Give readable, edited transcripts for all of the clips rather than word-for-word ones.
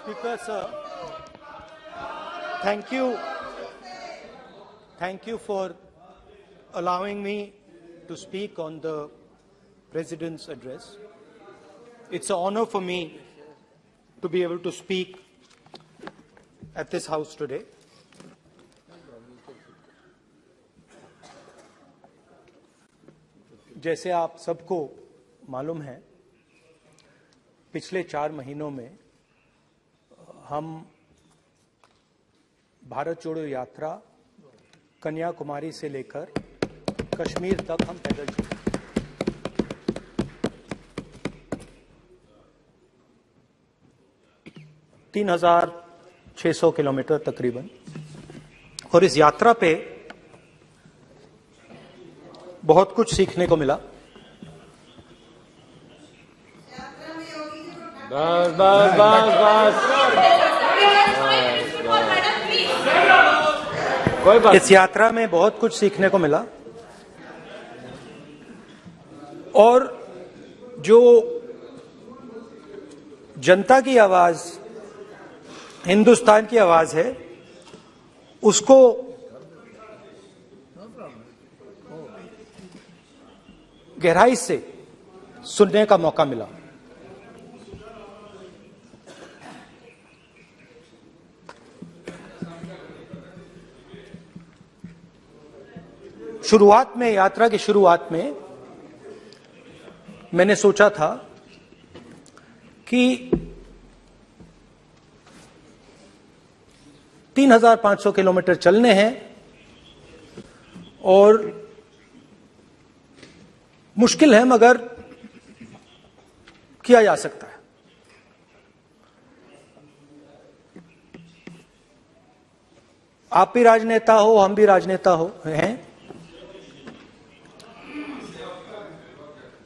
Speaker, sir, thank you for allowing me to speak on the President's address. It's an honor for me to be able to speak at this House today. जैसे आप सबको मालूम है, पिछले 4 महीनों में हम भारत जोड़ो यात्रा कन्याकुमारी से लेकर कश्मीर तक हम पैदल चले। 3,600 किलोमीटर तकरीबन। और इस यात्रा पे बहुत कुछ सीखने को मिला। बस बस बस बस कोई बात। इस यात्रा में बहुत कुछ सीखने को मिला और जो जनता की आवाज, हिंदुस्तान की आवाज है, उसको गहराई से सुनने का मौका मिला। शुरुआत में, यात्रा की शुरुआत में मैंने सोचा था कि 3,500 किलोमीटर चलने हैं और मुश्किल है मगर किया जा सकता है। आप भी राजनेता हो, हम भी राजनेता हो हैं।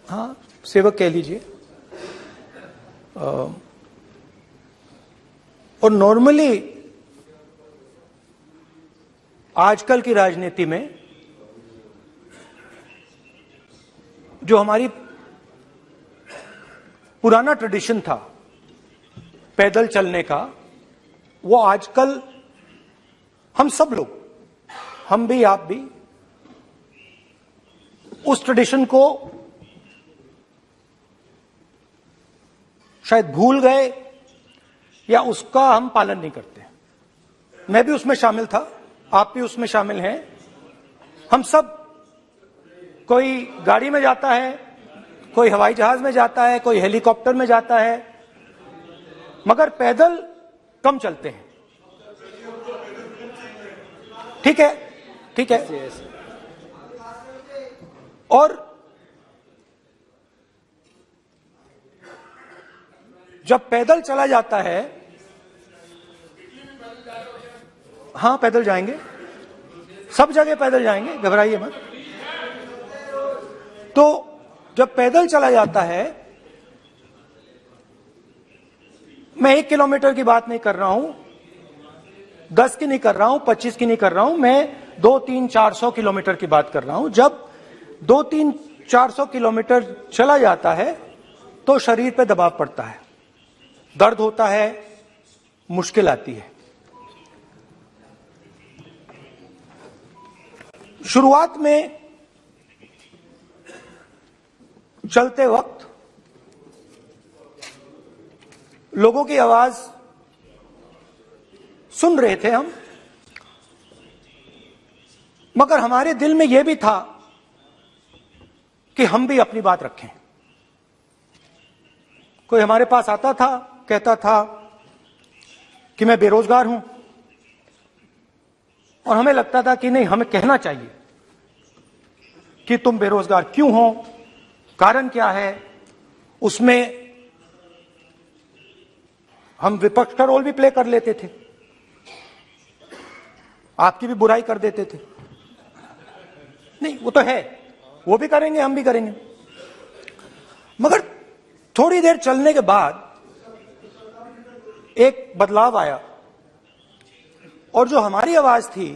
हाँ, सेवक कह लीजिए। और नॉर्मली आजकल की राजनीति में जो हमारी पुराना ट्रेडिशन था पैदल चलने का, वो आजकल हम सब लोग, हम भी आप भी, उस ट्रेडिशन को शायद भूल गए या उसका हम पालन नहीं करते। मैं भी उसमें शामिल था, आप भी उसमें शामिल हैं। हम सब, कोई गाड़ी में जाता है, कोई हवाई जहाज में जाता है, कोई हेलीकॉप्टर में जाता है, मगर पैदल कम चलते हैं। ठीक है, ठीक है। और जब पैदल चला जाता है, हाँ पैदल जाएंगे, सब जगह पैदल जाएंगे, घबराइए मत। तो जब पैदल चला जाता है, मैं 1 किलोमीटर की बात नहीं कर रहा हूं, 10 की नहीं कर रहा हूं, 25 की नहीं कर रहा हूं, मैं 2-3-400 किलोमीटर की बात कर रहा हूं। जब 2-3-400 किलोमीटर चला जाता है तो शरीर पे दबाव पड़ता है, दर्द होता है, मुश्किल आती है। शुरुआत में चलते वक्त लोगों की आवाज सुन रहे थे हम, मगर हमारे दिल में यह भी था कि हम भी अपनी बात रखें। कोई हमारे पास आता था, कहता था कि मैं बेरोजगार हूं, और हमें लगता था कि नहीं, हमें कहना चाहिए कि तुम बेरोजगार क्यों हो, कारण क्या है। उसमें हम विपक्ष का रोल भी प्ले कर लेते थे, आपकी भी बुराई कर देते थे। नहीं, वो तो है, वो भी करेंगे, हम भी करेंगे। मगर थोड़ी देर चलने के बाद एक बदलाव आया, और जो हमारी आवाज थी,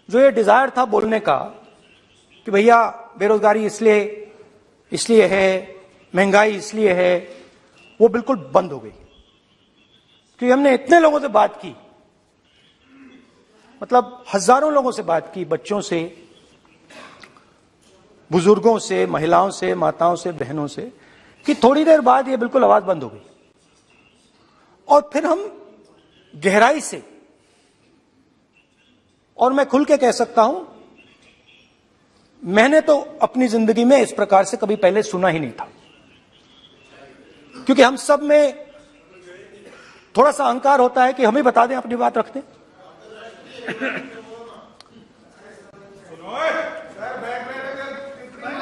जो ये डिजायर था बोलने का कि भैया बेरोजगारी इसलिए है, महंगाई इसलिए है, वो बिल्कुल बंद हो गई। कि हमने इतने लोगों से बात की, मतलब हजारों लोगों से बात की, बच्चों से, बुजुर्गों से, महिलाओं से, माताओं से, बहनों से, कि थोड़ी देर बाद ये बिल्कुल आवाज बंद हो गई। और फिर हम गहराई से, और मैं खुल के कह सकता हूं, मैंने तो अपनी जिंदगी में इस प्रकार से कभी पहले सुना ही नहीं था, क्योंकि हम सब में थोड़ा सा अहंकार होता है कि हम ही बता दें, अपनी बात रख दें।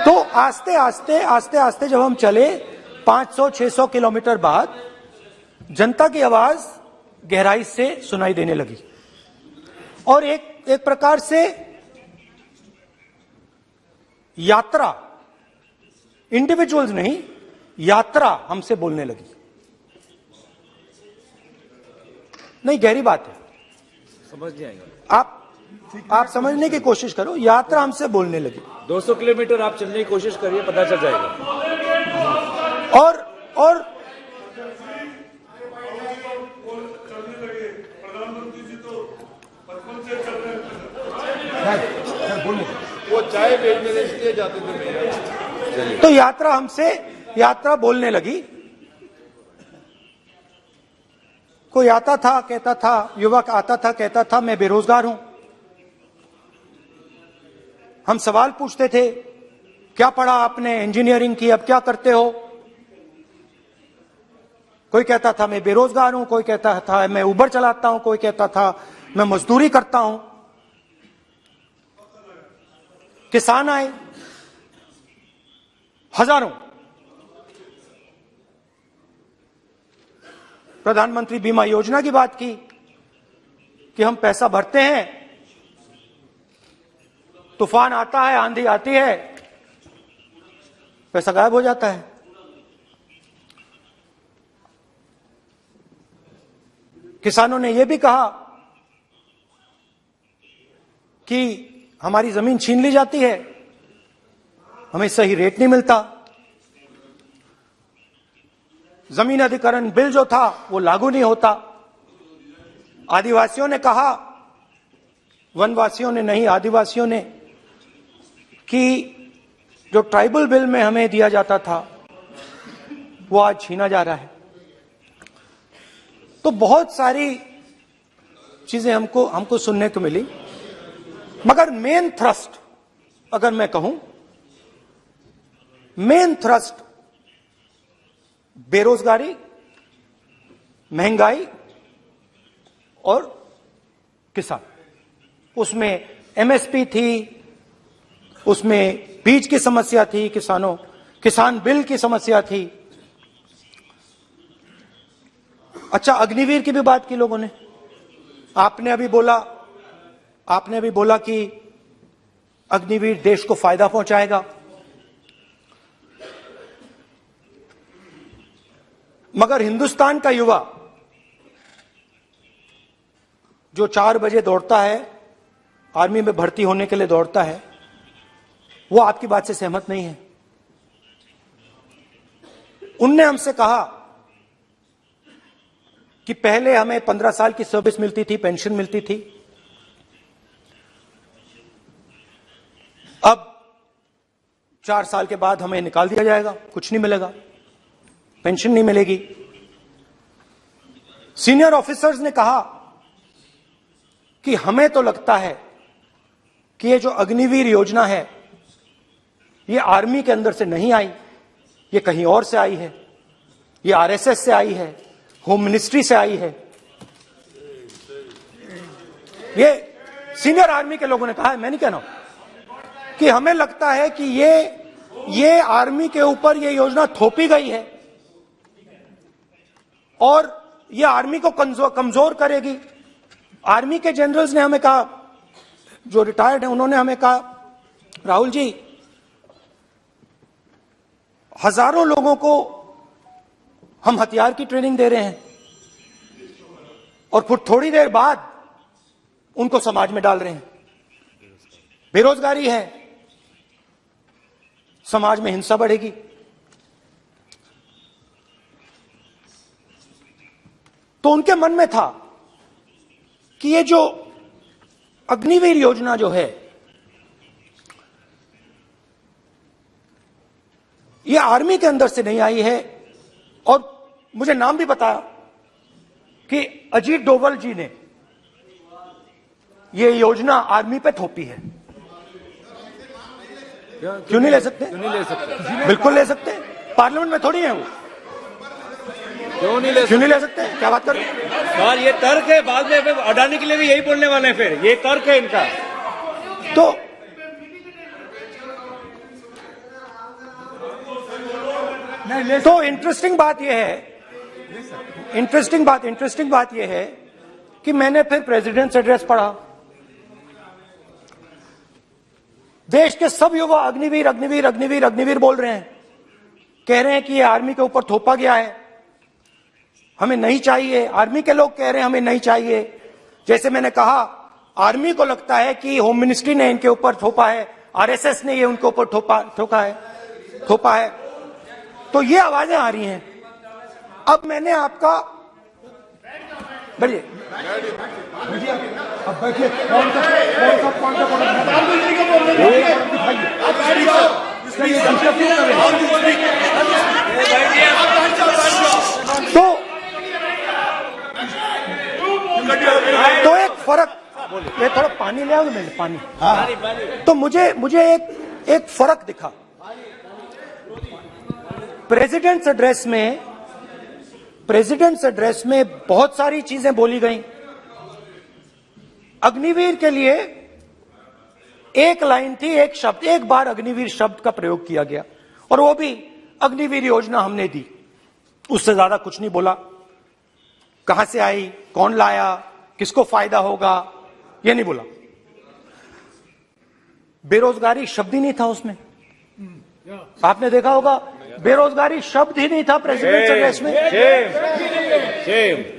तो आस्ते आस्ते जब हम चले 500-600 किलोमीटर बाद, जनता की आवाज गहराई से सुनाई देने लगी, और एक प्रकार से यात्रा, इंडिविजुअल्स नहीं, यात्रा हमसे बोलने लगी। नहीं, गहरी बात है, समझ नहीं आएगा। आप समझने की कोशिश करो। यात्रा हमसे बोलने लगी। 200 किलोमीटर आप चलने की कोशिश करिए, पता चल जाएगा। और वो चाय बेचने इसलिए जाते थे भैया। तो यात्रा बोलने लगी। कोई आता था, कहता था, युवक आता था, कहता था मैं बेरोजगार हूं। हम सवाल पूछते थे, क्या पढ़ा आपने? इंजीनियरिंग की, अब क्या करते हो? कोई कहता था मैं बेरोजगार हूं, कोई कहता था मैं उबर चलाता हूं, कोई कहता था मैं मजदूरी करता हूं। किसान आए हजारों। प्रधानमंत्री बीमा योजना की बात की कि हम पैसा भरते हैं, तूफान आता है, आंधी आती है, पैसा गायब हो जाता है। किसानों ने यह भी कहा कि हमारी जमीन छीन ली जाती है, हमें सही रेट नहीं मिलता। जमीन अधिग्रहण बिल जो था वो लागू नहीं होता। आदिवासियों ने कहा, वनवासियों ने नहीं, आदिवासियों ने, कि जो ट्राइबल बिल में हमें दिया जाता था वो आज छीना जा रहा है। तो बहुत सारी चीजें हमको सुनने को मिली, मगर मेन थ्रस्ट, अगर मैं कहूं, मेन थ्रस्ट बेरोजगारी, महंगाई और किसान। उसमें एमएसपी थी, उसमें बीज की समस्या थी, किसान बिल की समस्या थी। अच्छा, अग्निवीर की भी बात की लोगों ने। आपने अभी बोला कि अग्निवीर देश को फायदा पहुंचाएगा, मगर हिंदुस्तान का युवा जो 4 बजे दौड़ता है, आर्मी में भर्ती होने के लिए दौड़ता है, वो आपकी बात से सहमत नहीं है। उनने हमसे कहा कि पहले हमें 15 साल की सर्विस मिलती थी, पेंशन मिलती थी, अब 4 साल के बाद हमें निकाल दिया जाएगा, कुछ नहीं मिलेगा, पेंशन नहीं मिलेगी। सीनियर ऑफिसर्स ने कहा कि हमें तो लगता है कि ये जो अग्निवीर योजना है ये आर्मी के अंदर से नहीं आई, ये कहीं और से आई है, ये आरएसएस से आई है, होम मिनिस्ट्री से आई है। ये सीनियर आर्मी के लोगों ने कहा है, मैं नहीं कह रहा हूं, कि हमें लगता है कि ये आर्मी के ऊपर ये योजना थोपी गई है और ये आर्मी को कमजोर करेगी। आर्मी के जनरल्स ने हमें कहा, जो रिटायर्ड हैं, उन्होंने हमें कहा, राहुल जी, हजारों लोगों को हम हथियार की ट्रेनिंग दे रहे हैं और फिर थोड़ी देर बाद उनको समाज में डाल रहे हैं। बेरोजगारी है, समाज में हिंसा बढ़ेगी। तो उनके मन में था कि ये जो अग्निवीर योजना जो है, ये आर्मी के अंदर से नहीं आई है। और मुझे नाम भी बताया कि अजीत डोभाल जी ने ये योजना आर्मी पे थोपी है। क्यों नहीं ले सकते? क्यों नहीं ले सकते? बिल्कुल ले सकते हैं, पार्लियामेंट में थोड़ी है वो। क्यों नहीं ले क्यों नहीं ले सकते? क्या बात कर रहे हैं? सवाल ये तर्क है, बाद में फिर अडानी के लिए भी यही बोलने वाले हैं, फिर ये तर्क है इनका। तो इंटरेस्टिंग बात यह है, इंटरेस्टिंग बात यह है कि मैंने फिर प्रेसिडेंट्स एड्रेस पढ़ा। देश के सब युवा अग्निवीर अग्निवीर अग्निवीर अग्निवीर बोल रहे हैं, कह रहे हैं कि ये आर्मी के ऊपर थोपा गया है, हमें नहीं चाहिए। आर्मी के लोग कह रहे हैं हमें नहीं चाहिए। जैसे मैंने कहा, आर्मी को लगता है कि होम मिनिस्ट्री ने इनके ऊपर थोपा है, आरएसएस ने ये उनके ऊपर थोपा है। तो ये आवाजें आ रही हैं। अब मैंने आपका बैठिए, अब बैठिए, कौन सा तो एक फर्क, ये थोड़ा पानी ले आओगे? मैंने पानी। तो मुझे एक फर्क दिखा। प्रेसिडेंट्स एड्रेस में बहुत सारी चीजें बोली गई। अग्निवीर के लिए एक लाइन थी, एक शब्द, एक बार अग्निवीर शब्द का प्रयोग किया गया, और वो भी अग्निवीर योजना हमने दी। उससे ज्यादा कुछ नहीं बोला। कहां से आई, कौन लाया, किसको फायदा होगा, ये नहीं बोला। बेरोजगारी शब्द ही नहीं था उसमें। आपने देखा होगा, बेरोजगारी शब्द ही नहीं था प्रेसिडेंट एड्रेस में।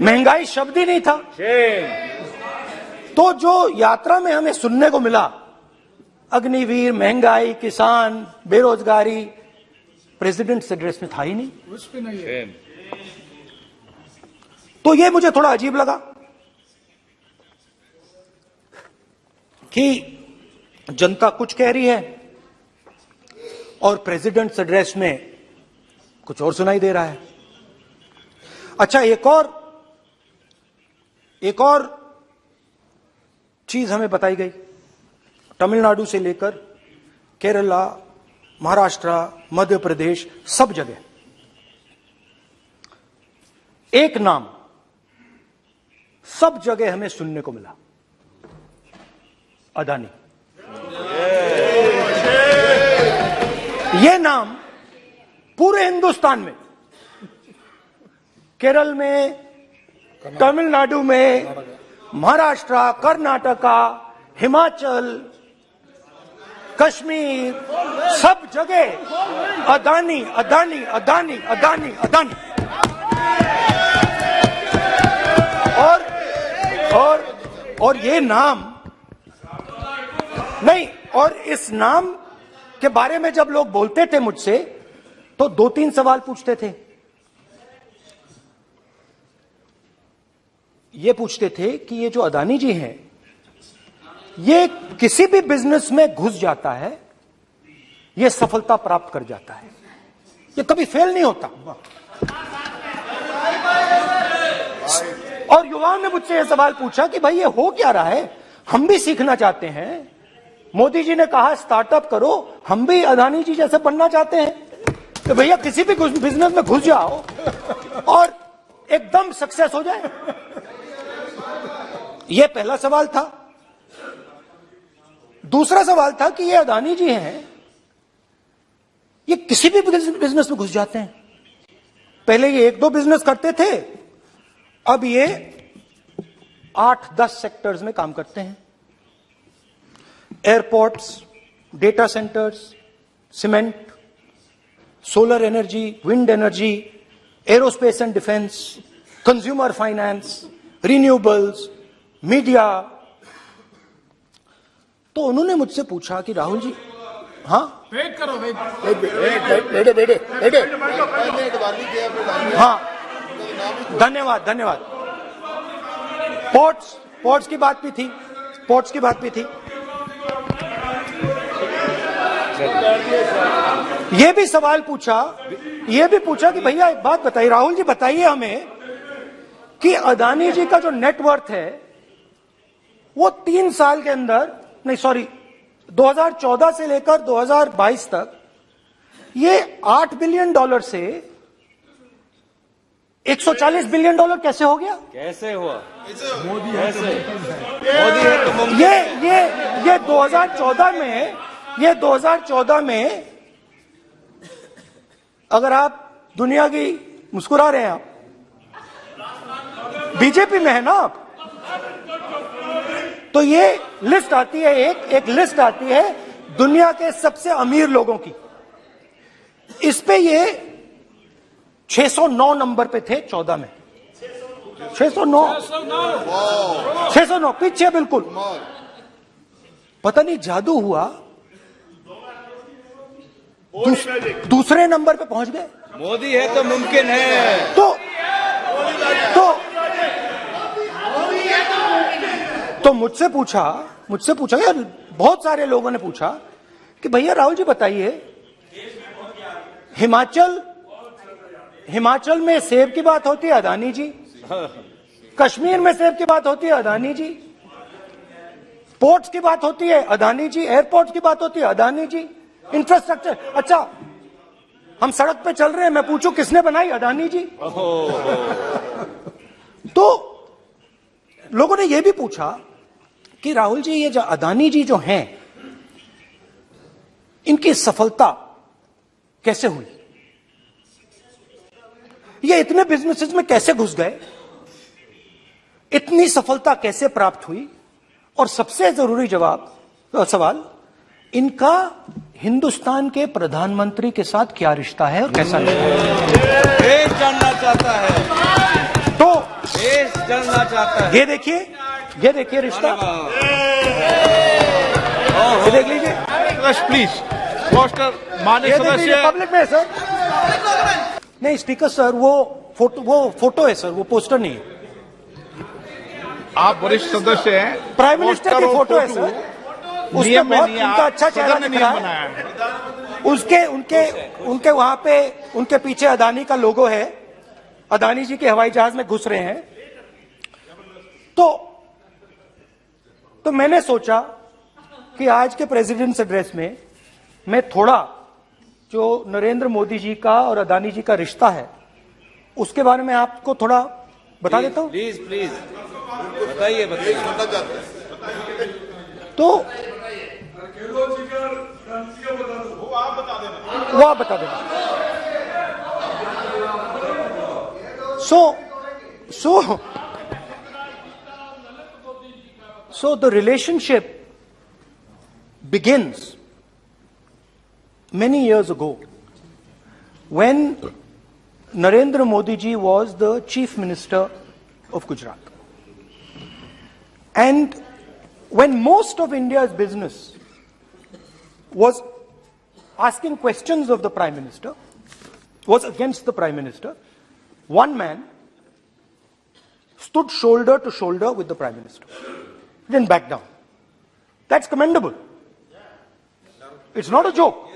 महंगाई शब्द ही नहीं था। तो जो यात्रा में हमें सुनने को मिला, अग्निवीर, महंगाई, किसान, बेरोजगारी, प्रेसिडेंट एड्रेस में था ही नहीं। तो ये मुझे थोड़ा अजीब लगा कि जनता कुछ कह रही है और प्रेसिडेंट्स एड्रेस में कुछ और सुनाई दे रहा है। अच्छा, एक और चीज हमें बताई गई। तमिलनाडु से लेकर केरला, महाराष्ट्र, मध्य प्रदेश, सब जगह एक नाम सब जगह हमें सुनने को मिला, अदानी। यह नाम पूरे हिंदुस्तान में, केरल में, तमिलनाडु में, महाराष्ट्र, कर्नाटका, हिमाचल, कश्मीर, सब जगह अदानी अदानी अदानी अदानी अदानी। और ये नाम नहीं, और इस नाम के बारे में जब लोग बोलते थे मुझसे, तो 2-3 सवाल पूछते थे। ये पूछते थे कि ये जो अदानी जी हैं, ये किसी भी बिजनेस में घुस जाता है, ये सफलता प्राप्त कर जाता है, ये कभी फेल नहीं होता। और युवाओं ने मुझसे यह सवाल पूछा कि भाई ये हो क्या रहा है, हम भी सीखना चाहते हैं। मोदी जी ने कहा स्टार्टअप करो, हम भी अदानी जी जैसे बनना चाहते हैं। तो भैया किसी भी बिजनेस में घुस जाओ और एकदम सक्सेस हो जाए। यह पहला सवाल था। दूसरा सवाल था कि ये अदानी जी हैं, ये किसी भी बिजनेस में घुस जाते हैं। पहले ये 1-2 बिजनेस करते थे, अब ये 8-10 सेक्टर्स में काम करते हैं। Airports, data centres, cement, solar energy, wind energy, aerospace and defence, consumer finance, renewables, media. तो उन्होंने मुझसे पूछा कि राहुल जी, हाँ वेट करो, बेटे पहले अडवाणी के हाँ, धन्यवाद। पोर्ट्स की बात भी थी, पोर्ट्स की बात भी थी। ये भी सवाल पूछा, ये भी पूछा कि भैया एक बात बताइए, राहुल जी बताइए हमें कि अदानी जी का जो नेटवर्थ है वो 3 साल के अंदर, नहीं सॉरी 2014 से लेकर 2022 तक ये $8 बिलियन से $140 बिलियन कैसे हो गया? कैसे हुआ? मोदी कैसे? मोदी है तो मुमकिन है। ये 2014 में अगर आप दुनिया की, मुस्कुरा रहे हैं आप, बीजेपी में है ना आप, तो ये लिस्ट आती है, एक लिस्ट आती है दुनिया के सबसे अमीर लोगों की। इस पे ये 609 नंबर पे थे 14 में, 609 पीछे बिल्कुल। पता नहीं जादू हुआ, दूसरे नंबर पे पहुंच गए। मोदी है तो मुमकिन है। तो मुझसे पूछा यार, बहुत सारे लोगों ने पूछा कि भैया राहुल जी बताइए, हिमाचल में सेब की बात होती है अदानी जी, कश्मीर में सेब की बात होती है अदानी जी, पोर्ट्स की बात होती है अदानी जी, एयरपोर्ट्स की बात होती है अदानी जी, इंफ्रास्ट्रक्चर, अच्छा हम सड़क पे चल रहे हैं, मैं पूछूं किसने बनाई? अदानी जी। तो लोगों ने यह भी पूछा कि राहुल जी ये जो अदानी जी जो हैं, इनकी सफलता कैसे हुई? ये इतने बिजनेसेस में कैसे घुस गए? इतनी सफलता कैसे प्राप्त हुई? और सबसे जरूरी सवाल, इनका हिंदुस्तान के प्रधानमंत्री के साथ क्या रिश्ता है और कैसा रिश्ता है? देश जानना चाहता है, तो देश जानना चाहता है। ये देखिए रिश्ता, ये देख लीजिए प्लीज पोस्टर माननीय सदस्य पब्लिक में सर, नहीं स्पीकर सर, वो फोटो है सर, वो पोस्टर नहीं है। आप वरिष्ठ सदस्य हैं, प्राइम मिनिस्टर की फोटो है सर, उसके नियम में बहुत नहीं है, उनका अच्छा चेहरा सदन ने दिख नियम रहा बनाया है। है। उनके वहां पे उनके पीछे अदानी का लोगो है, अदानी जी के हवाई जहाज में घुस रहे हैं। तो मैंने सोचा कि आज के प्रेसिडेंट्स एड्रेस में मैं थोड़ा जो नरेंद्र मोदी जी का और अदानी जी का रिश्ता है उसके बारे में आपको थोड़ा बता देता हूं। प्लीज बताइए। तो वो आप बता देना। So the relationship begins many years ago when Narendra Modi ji was the Chief Minister of Gujarat. And when most of India's business was asking questions of the Prime Minister, was against the Prime Minister, one man stood shoulder to shoulder with the Prime Minister. He didn't back down. That's commendable. It's not a joke.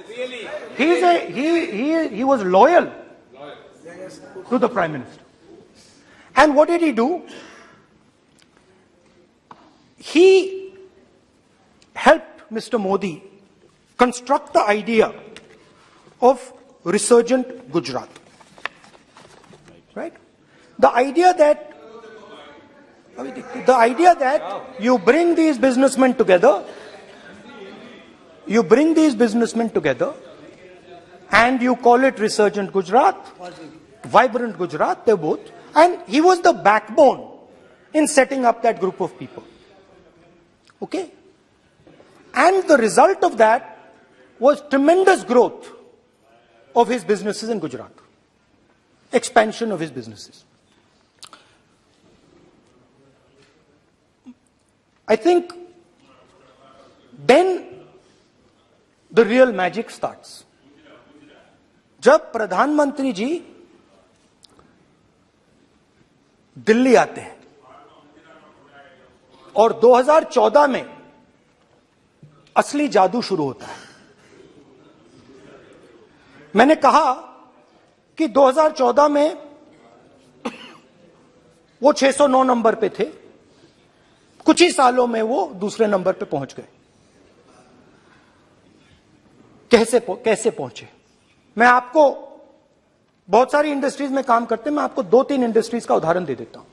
He was loyal to the Prime Minister. And what did he do? He helped Mr. Modi construct the idea of resurgent Gujarat. Right? The idea that you bring these businessmen together, and you call it resurgent Gujarat, vibrant Gujarat, they're both. And he was the backbone in setting up that group of people. Okay? And the result of that was tremendous growth of his businesses in Gujarat. Expansion of his businesses. I think then the real magic starts. जब प्रधानमंत्री जी दिल्ली आते हैं और 2014 में असली जादू शुरू होता है। मैंने कहा कि 2014 में वो 609 नंबर पे थे, कुछ ही सालों में वो दूसरे नंबर पे पहुंच गए। कैसे पहुंचे? मैं आपको, बहुत सारी इंडस्ट्रीज में काम करते हैं, मैं आपको 2-3 इंडस्ट्रीज का उदाहरण दे देता हूं।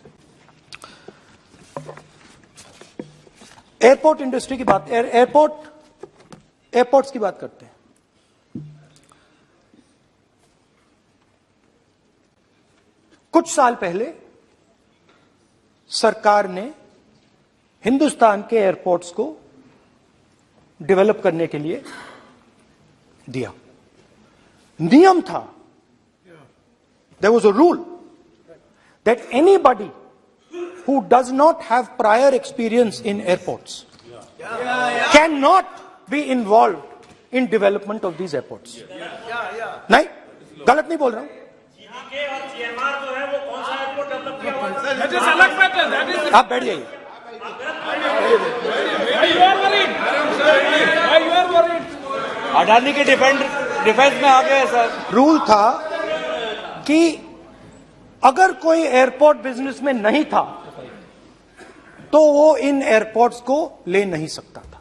एयरपोर्ट इंडस्ट्री की बात, एयरपोर्ट्स की बात करते हैं। कुछ साल पहले सरकार ने हिंदुस्तान के एयरपोर्ट्स को डेवलप करने के लिए दिया। नियम था, there was a rule that anybody who does not have prior experience in airports cannot be involved in development of these airports. नहीं, गलत नहीं बोल रहा हूं। आप बैठ जाइए। अडानी के डिफेंस में आ गए सर। रूल था कि अगर कोई एयरपोर्ट बिजनेस में नहीं था तो वो इन एयरपोर्ट्स को ले नहीं सकता था।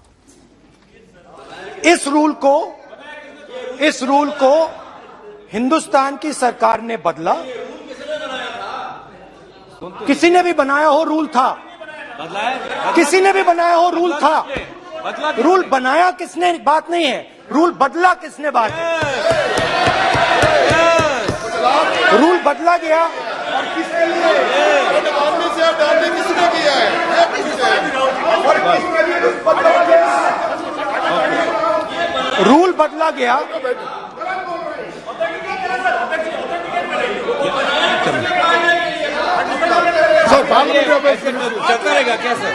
इस रूल को हिंदुस्तान की सरकार ने बदला। किसी ने भी बनाया हो रूल था, किसी ने भी बनाया हो रूल था। रूल बनाया किसने बात नहीं है, रूल बदला किसने बात है। रूल बदला गया और किसके लिए? अडानी से अडानी किसने किया है? रूल बदला गया। सर पार्लियामेंट्री अफेयर्स चलता रहेगा क्या सर?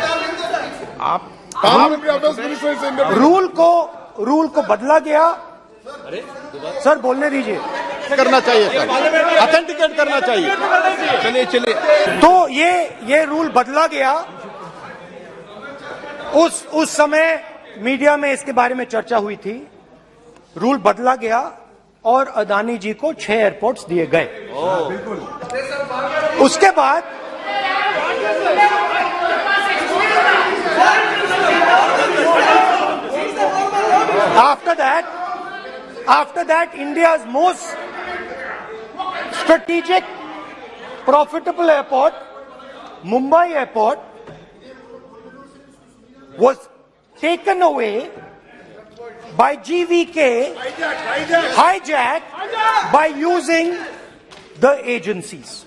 आप पार्लियामेंट्री अफेयर्स मिनिस्टर से रूल को बदला गया। सर बोलने दीजिए। करना चाहिए सर, ऑथेंटिकेट करना चाहिए। चलिए तो ये रूल बदला गया। उस समय मीडिया में इसके बारे में चर्चा हुई थी। रूल बदला गया और अदानी जी को 6 एयरपोर्ट्स दिए गए। उसके बाद after that India's most strategic profitable airport, Mumbai airport, was taken away by GVK, hijacked by using the agencies.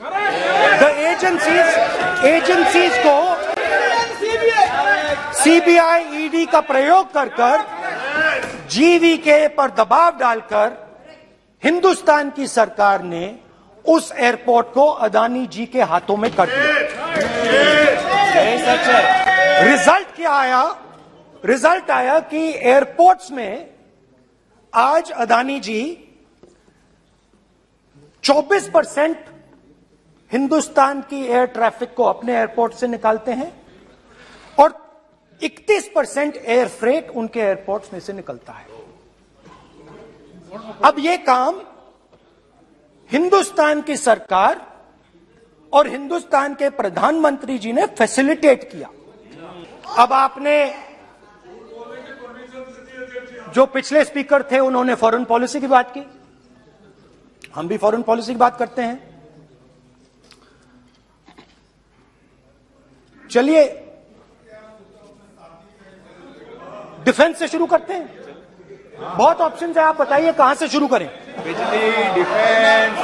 The agencies को CBI, ED का प्रयोग कर GVK पर दबाव डालकर हिंदुस्तान की सरकार ने उस एयरपोर्ट को अदानी जी के हाथों में कर दिया। सच है। रिजल्ट आया कि एयरपोर्ट्स में आज अदानी जी 24% हिंदुस्तान की एयर ट्रैफिक को अपने एयरपोर्ट से निकालते हैं और 31% एयर फ्रेट उनके एयरपोर्ट्स में से निकलता है। अब यह काम हिंदुस्तान की सरकार और हिंदुस्तान के प्रधानमंत्री जी ने फैसिलिटेट किया। अब आपने, जो पिछले स्पीकर थे उन्होंने फॉरेन पॉलिसी की बात की, हम भी फॉरेन पॉलिसी की बात करते हैं। चलिए डिफेंस से शुरू करते हैं। बहुत ऑप्शंस है, आप बताइए कहां से शुरू करें। बिजली, डिफेंस,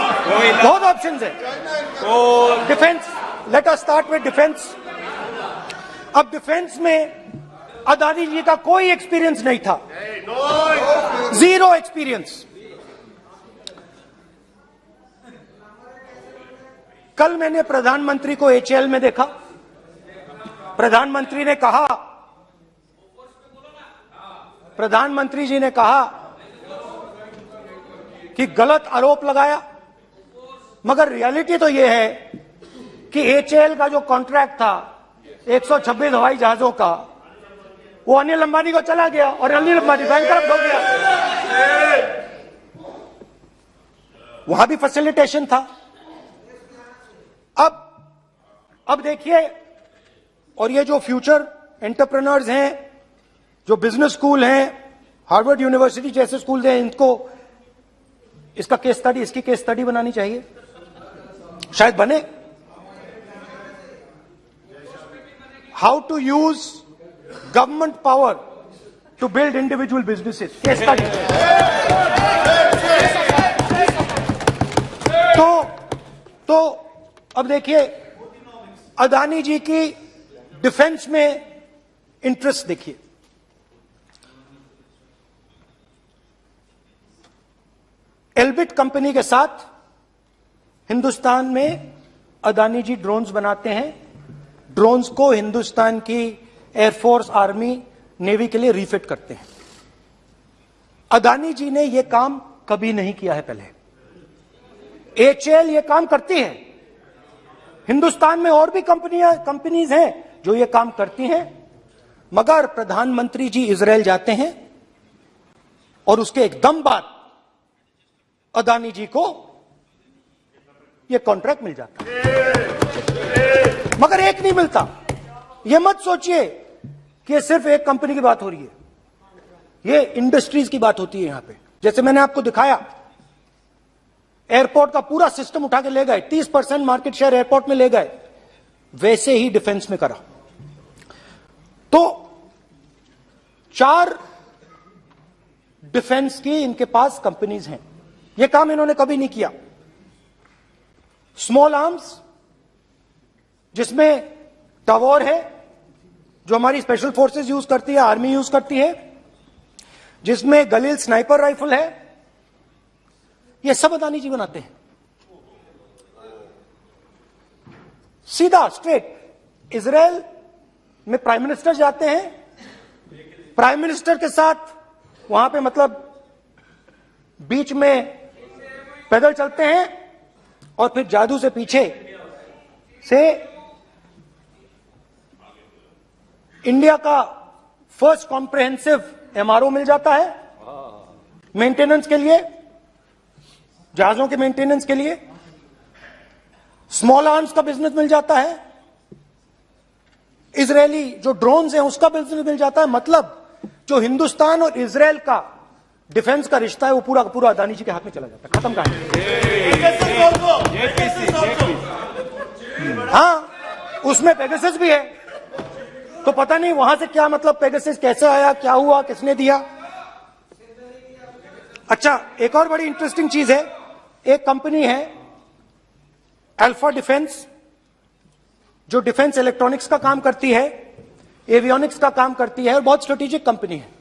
बहुत ऑप्शंस है। Defence, let us start with defence. अब डिफेंस में अदानी जी का कोई एक्सपीरियंस नहीं था, 0 एक्सपीरियंस। कल मैंने प्रधानमंत्री को HAL में देखा। प्रधानमंत्री जी ने कहा कि गलत आरोप लगाया, मगर रियलिटी तो यह है कि HAL का जो कॉन्ट्रैक्ट था 126 हवाई जहाजों का, वो अनिल अंबानी को चला गया और अनिल अंबानी बैंकरप्ट हो गया। वहां भी फैसिलिटेशन था। अब देखिए, और ये जो फ्यूचर एंटरप्रेन्योर्स हैं, जो बिजनेस स्कूल हैं, हार्वर्ड यूनिवर्सिटी जैसे स्कूल हैं, इनको इसका केस स्टडी, इसकी केस स्टडी बनानी चाहिए, शायद बने। How to use government power to build individual businesses, case study. तो अब देखिए, अदानी जी की डिफेंस में इंटरेस्ट देखिए। एल्बिट कंपनी के साथ हिंदुस्तान में अदानी जी ड्रोन्स बनाते हैं। ड्रोन्स को हिंदुस्तान की एयरफोर्स, आर्मी, नेवी के लिए रिफिट करते हैं। अदानी जी ने यह काम कभी नहीं किया है पहले। एचएएल ये काम करती है। हिंदुस्तान में और भी कंपनीज हैं जो ये काम करती हैं, मगर प्रधानमंत्री जी इजरायल जाते हैं और उसके एकदम बाद अदानी जी को ये कॉन्ट्रैक्ट मिल जाता है, मगर एक नहीं मिलता। ये मत सोचिए कि ये सिर्फ एक कंपनी की बात हो रही है, ये इंडस्ट्रीज की बात होती है यहां पे। जैसे मैंने आपको दिखाया, एयरपोर्ट का पूरा सिस्टम उठा के ले गए, 30% मार्केट शेयर एयरपोर्ट में ले गए, वैसे ही डिफेंस में करा। तो 4 डिफेंस की इनके पास कंपनीज हैं। यह काम इन्होंने कभी नहीं किया। स्मॉल आर्म्स, जिसमें टवॉर है जो हमारी स्पेशल फोर्सेस यूज करती है, आर्मी यूज करती है, जिसमें गलील स्नाइपर राइफल है, ये सब अदानी जी बनाते हैं। सीधा स्ट्रेट इजरायल में प्राइम मिनिस्टर जाते हैं, प्राइम मिनिस्टर के साथ वहां पे मतलब बीच में पैदल चलते हैं और फिर जादू से पीछे से इंडिया का फर्स्ट कॉम्प्रिहेंसिव एमआरओ मिल जाता है मेंटेनेंस के लिए, जहाजों के मेंटेनेंस के लिए। स्मॉल आर्म्स का बिजनेस मिल जाता है, इजरायली जो ड्रोन्स हैं उसका बिजनेस मिल जाता है। मतलब जो हिंदुस्तान और इजरायल का डिफेंस का रिश्ता है वो पूरा का पूरा अदानी जी के हाथ में चला जाता है। खत्म कहानी। हाँ, उसमें पेगासस भी है, तो पता नहीं वहां से क्या मतलब पेगासस कैसे आया, क्या हुआ, किसने दिया। अच्छा, एक और बड़ी इंटरेस्टिंग चीज है, एक कंपनी है अल्फा डिफेंस, जो डिफेंस इलेक्ट्रॉनिक्स का काम करती है, एवियोनिक्स का काम करती है, और बहुत स्ट्रेटेजिक कंपनी है।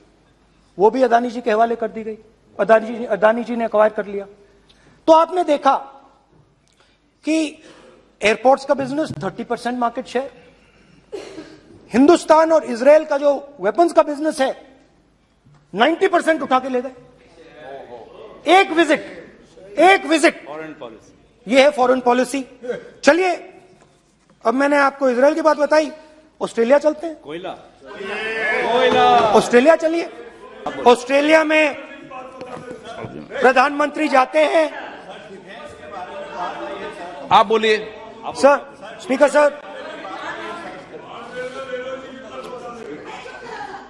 वो भी अदानी जी के हवाले कर दी गई, अदानी जी ने एक्वायर कर लिया। तो आपने देखा कि एयरपोर्ट्स का बिजनेस 30% मार्केट शेयर, हिंदुस्तान और इजरायल का जो वेपन्स का बिजनेस है 90% उठा के ले गए। एक विजिट फॉरेन पॉलिसी, ये है फॉरेन पॉलिसी। चलिए, अब मैंने आपको इजरायल की बात बताई, ऑस्ट्रेलिया चलते हैं। कोयला ऑस्ट्रेलिया चलिए। ऑस्ट्रेलिया में प्रधानमंत्री जाते हैं। आप बोलिए सर, स्पीकर सर,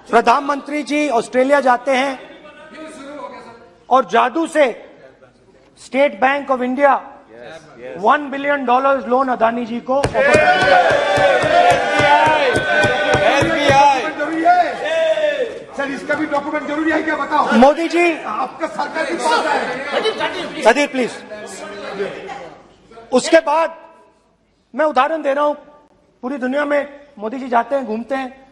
प्रधानमंत्री जी ऑस्ट्रेलिया जाते हैं और जादू से State Bank of India $1 billion loan Adani ji को सर, इसका भी डॉक्यूमेंट जरूरी है क्या, बताओ। मोदी जी, आपका सरकार के पास है। Sadyr please. उसके बाद मैं उदाहरण दे रहा हूं, पूरी दुनिया में मोदी जी जाते हैं, घूमते हैं,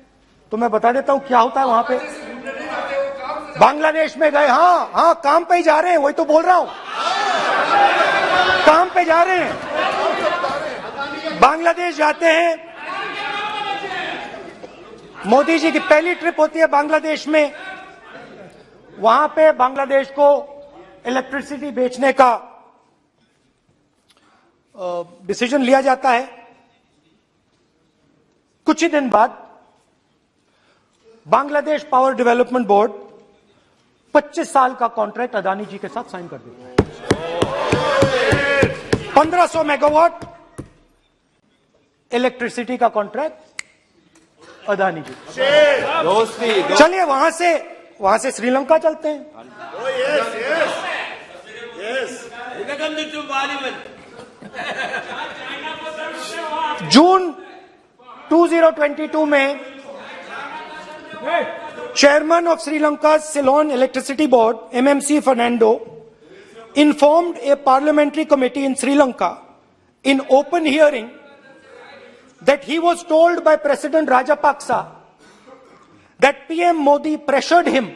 तो मैं बता देता हूं क्या होता है वहां पे। बांग्लादेश में गए, हाँ, काम पे ही जा रहे हैं, वही तो बोल रहा हूं, काम पे जा रहे हैं। बांग्लादेश जाते हैं, मोदी जी की पहली ट्रिप होती है बांग्लादेश में। वहां पे बांग्लादेश को इलेक्ट्रिसिटी बेचने का डिसीजन लिया जाता है। कुछ ही दिन बाद बांग्लादेश पावर डेवलपमेंट बोर्ड 25 साल का कॉन्ट्रैक्ट अदानी जी के साथ साइन कर देता है। 1500 मेगावाट इलेक्ट्रिसिटी का कॉन्ट्रैक्ट अदानी जी। दोस्ती चलिए वहां से श्रीलंका चलते हैं। जून 2022 में Chairman of Sri Lanka's Ceylon Electricity Board, MMC Fernando, informed a parliamentary committee in Sri Lanka in open hearing that he was told by President Rajapaksa that PM Modi pressured him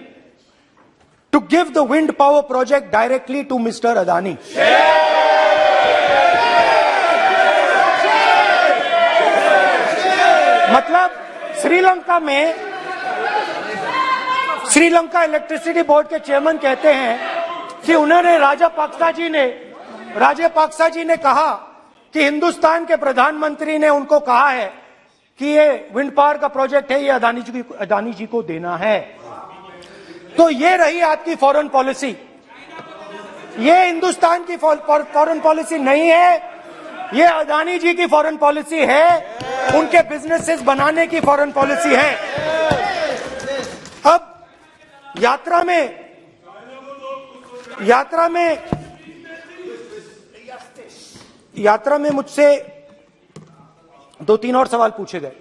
to give the wind power project directly to Mr. Adani. मतलब Sri Lanka electricity board के chairman कहते हैं कि उन्होंने राजापाक्सा जी ने कहा कि हिंदुस्तान के प्रधानमंत्री ने उनको कहा है कि ये विंड पावर का प्रोजेक्ट है, ये अदानी जी को देना है। तो ये रही आपकी फॉरेन पॉलिसी। ये हिंदुस्तान की फॉरेन पॉलिसी नहीं है, ये अदानी जी की फॉरेन पॉलिसी है, उनके बिजनेसेस बनाने की फॉरेन पॉलिसी है। अब यात्रा में मुझसे 2-3 और सवाल पूछे गए।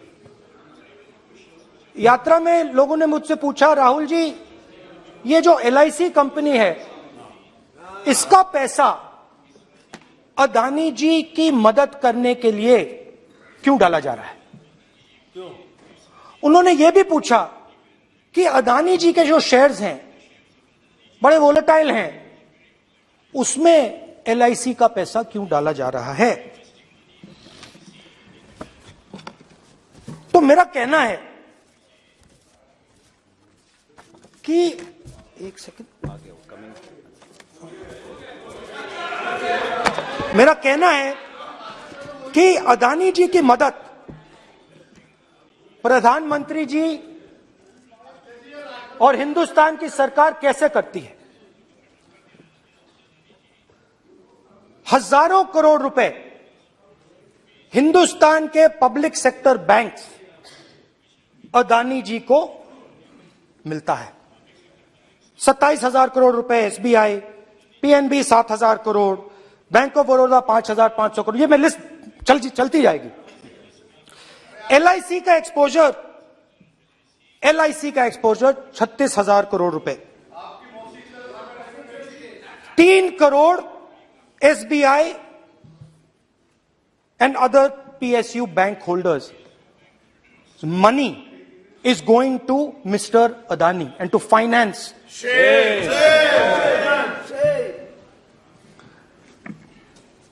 यात्रा में लोगों ने मुझसे पूछा, राहुल जी ये जो LIC कंपनी है इसका पैसा अदानी जी की मदद करने के लिए क्यों डाला जा रहा है? उन्होंने यह भी पूछा कि अदानी जी के जो शेयर्स हैं बड़े वोलेटाइल हैं, उसमें LIC का पैसा क्यों डाला जा रहा है? तो मेरा कहना है कि एक सेकंड, मेरा कहना है कि अदानी जी की मदद प्रधानमंत्री जी और हिंदुस्तान की सरकार कैसे करती है? हजारों करोड़ रुपए हिंदुस्तान के public sector banks Adani ji को मिलता है। 27,000 करोड़ रुपए SBI, PNB 7,000 crore, bank of Baroda 5,500 crore, ये मैं लिस्ट चलती जाएगी। LIC का एक्सपोजर 36,000 करोड़ रुपए, 3 crore SBI and other PSU bank holders. Money is going to Mr. Adani and to finance.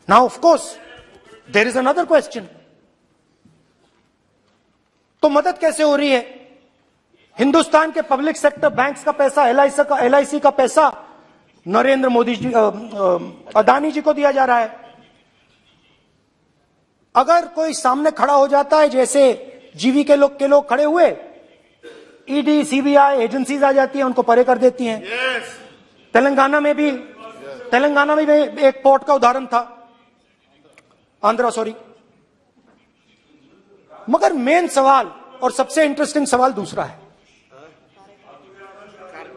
Now, of course, there is another question. तो मदद कैसे हो रही है? हिंदुस्तान के पब्लिक सेक्टर बैंक्स का पैसा, LIC का पैसा नरेंद्र मोदी जी, अदानी जी को दिया जा रहा है। अगर कोई सामने खड़ा हो जाता है, जैसे जीवी के लोग खड़े हुए, ED, CBI एजेंसीज आ जाती हैं, उनको परे कर देती हैं। तेलंगाना में भी एक पोर्ट का उदाहरण था, आंध्रा, सॉरी। मगर मेन सवाल और सबसे इंटरेस्टिंग सवाल दूसरा है।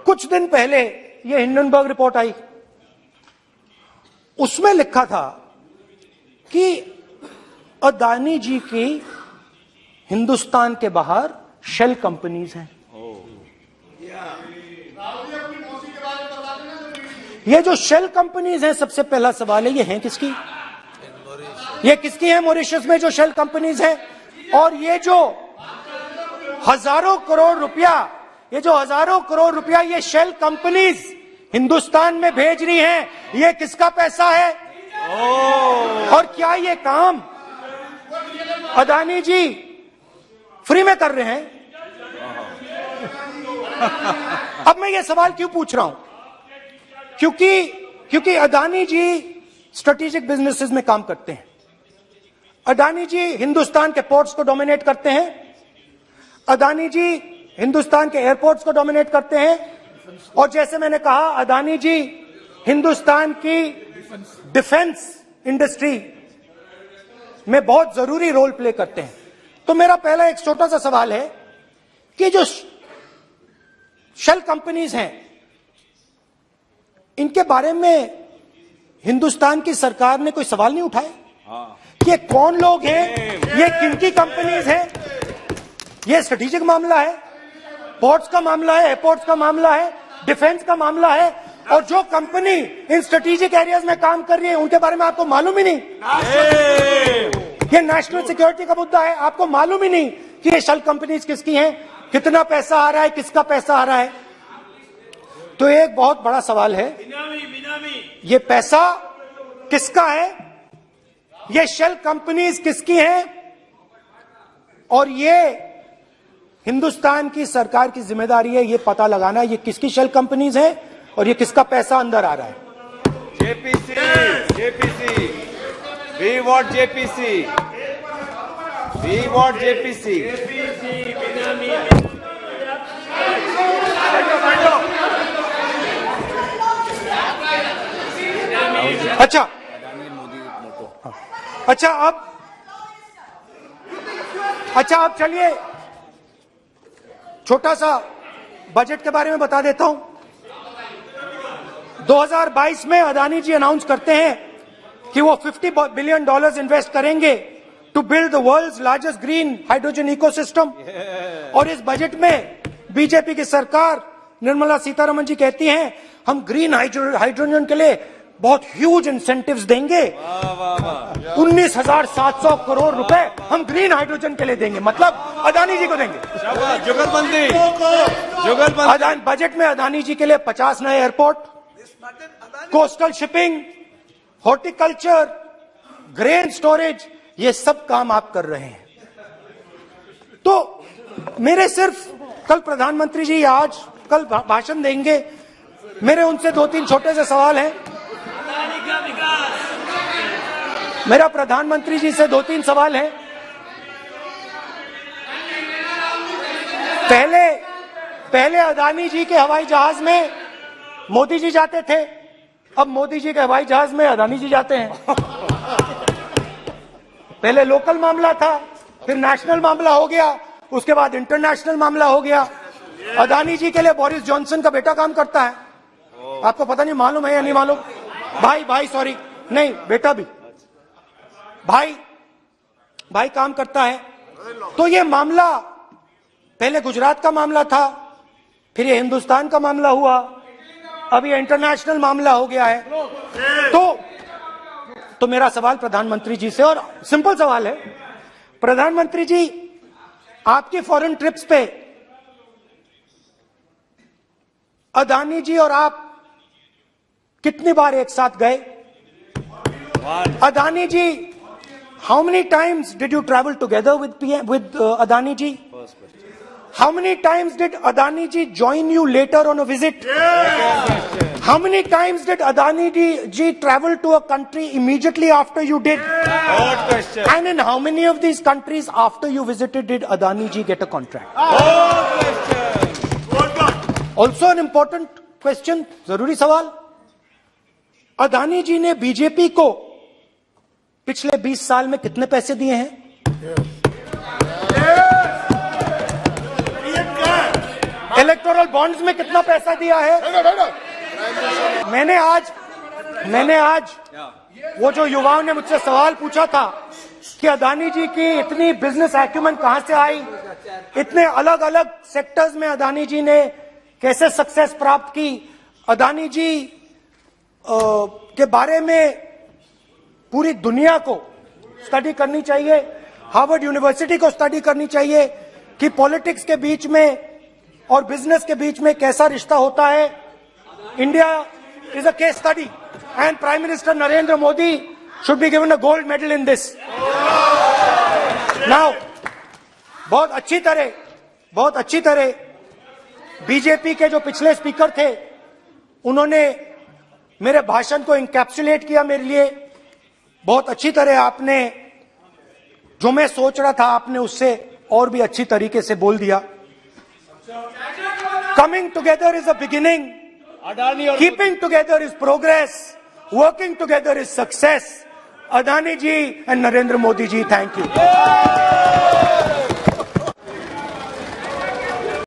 कुछ दिन पहले ये हिंडनबर्ग रिपोर्ट आई, उसमें लिखा था कि अदानी जी की हिंदुस्तान के बाहर शेल कंपनीज हैं। ये जो शेल कंपनीज हैं, सबसे पहला सवाल है, ये हैं किसकी? ये किसकी है मॉरिशस में जो शेल कंपनीज हैं? और ये जो हजारों करोड़ रुपया ये शेल कंपनीज हिंदुस्तान में भेज रही हैं, ये किसका पैसा है? और क्या ये काम अदानी जी फ्री में कर रहे हैं? अब मैं ये सवाल क्यों पूछ रहा हूं? क्योंकि अदानी जी स्ट्रेटेजिक बिजनेसेस में काम करते हैं। अदानी जी हिंदुस्तान के पोर्ट्स को डोमिनेट करते हैं, अदानी जी हिंदुस्तान के एयरपोर्ट्स को डोमिनेट करते हैं, और जैसे मैंने कहा अदानी जी हिंदुस्तान की डिफेंस इंडस्ट्री में बहुत जरूरी रोल प्ले करते हैं। तो मेरा पहला एक छोटा सा सवाल है कि जो शेल कंपनीज हैं, इनके बारे में हिंदुस्तान की सरकार ने कोई सवाल नहीं उठाए? ये कौन लोग हैं, ये किनकी कंपनीज हैं? ये स्ट्रेटेजिक मामला है, पोर्ट्स का मामला है, एयरपोर्ट्स का मामला है, डिफेंस का मामला है, और जो कंपनी इन स्ट्रेटेजिक एरियाज में काम कर रही है उनके बारे में आपको मालूम ही नहीं। ये नेशनल सिक्योरिटी का मुद्दा है, आपको मालूम ही नहीं कि ये शेल कंपनीज किसकी हैं, कितना पैसा आ रहा है, किसका पैसा आ रहा है। तो एक बहुत बड़ा सवाल है, ये पैसा किसका है, ये शेल कंपनीज किसकी हैं, और ये हिंदुस्तान की सरकार की जिम्मेदारी है ये पता लगाना ये किसकी शेल कंपनीज है और ये किसका पैसा अंदर आ रहा है। JPC, we want JPC, we want JPC. अच्छा अब चलिए छोटा सा बजट के बारे में बता देता हूं। 2022 में अदानी जी अनाउंस करते हैं कि वो $50 बिलियन इन्वेस्ट करेंगे to build the world's largest green hydrogen ecosystem. और इस बजट में बीजेपी की सरकार निर्मला सीतारमण जी कहती हैं हम ग्रीन हाइड्रोजन के लिए बहुत ह्यूज इंसेंटिव्स देंगे, 19,700 करोड़ रुपए हम ग्रीन हाइड्रोजन के लिए देंगे, मतलब अदानी जी को देंगे। जुगलबंदी बजट में अदानी जी के लिए 50 नए airport, coastal shipping, horticulture, grain storage, ये सब काम आप कर रहे हैं। तो मेरे सिर्फ कल प्रधानमंत्री जी आज कल भाषण देंगे, मेरे उनसे 2-3 छोटे से सवाल हैं। मेरा प्रधानमंत्री जी से 2-3 सवाल हैं। पहले अदानी जी के हवाई जहाज में मोदी जी जाते थे, अब मोदी जी के हवाई जहाज में अदानी जी जाते हैं। पहले लोकल मामला था, फिर नेशनल मामला हो गया, उसके बाद इंटरनेशनल मामला हो गया। अदानी जी के लिए बोरिस जॉनसन का बेटा काम करता है, आपको पता नहीं मालूम है या नहीं मालूम? भाई सॉरी, नहीं बेटा भी, भाई काम करता है। तो ये मामला पहले गुजरात का मामला था, फिर ये हिंदुस्तान का मामला हुआ, अब ये इंटरनेशनल मामला हो गया है। तो मेरा सवाल प्रधानमंत्री जी से, और सिंपल सवाल है, प्रधानमंत्री जी आपकी फॉरेन ट्रिप्स पे अदानी जी और आप कितनी बार एक साथ गए? Adani ji, how many times did you travel together with Adani ji? How many times did Adani ji join you later on a visit? How many times did Adani ji travel to a country immediately after you did? Good question. And in how many of these countries after you visited did Adani ji get a contract? Good question. Also an important question, जरूरी सवाल, अदानी जी ने BJP को पिछले 20 साल में कितने पैसे दिए हैं? इलेक्टोरल बॉन्ड्स में कितना पैसा दिया है? मैंने आज वो जो युवाओं ने मुझसे सवाल पूछा था कि अदानी जी की इतनी बिजनेस एक्यूमेंट कहां से आई, इतने अलग अलग सेक्टर्स में अदानी जी ने कैसे सक्सेस प्राप्त की, अदानी जी के बारे में पूरी दुनिया को स्टडी करनी चाहिए, हार्वर्ड यूनिवर्सिटी को स्टडी करनी चाहिए कि पॉलिटिक्स के बीच में और बिजनेस के बीच में कैसा रिश्ता होता है। India is a case study and prime minister Narendra Modi should be given a gold medal in this. Now बहुत अच्छी तरह बीजेपी के जो पिछले स्पीकर थे उन्होंने मेरे भाषण को इंकैप्सुलेट किया मेरे लिए बहुत अच्छी तरह। आपने जो मैं सोच रहा था आपने उससे और भी अच्छी तरीके से बोल दिया। Coming together is a beginning, Adani और keeping together is progress, working together is success. Adani ji and Narendra Modi ji, thank you.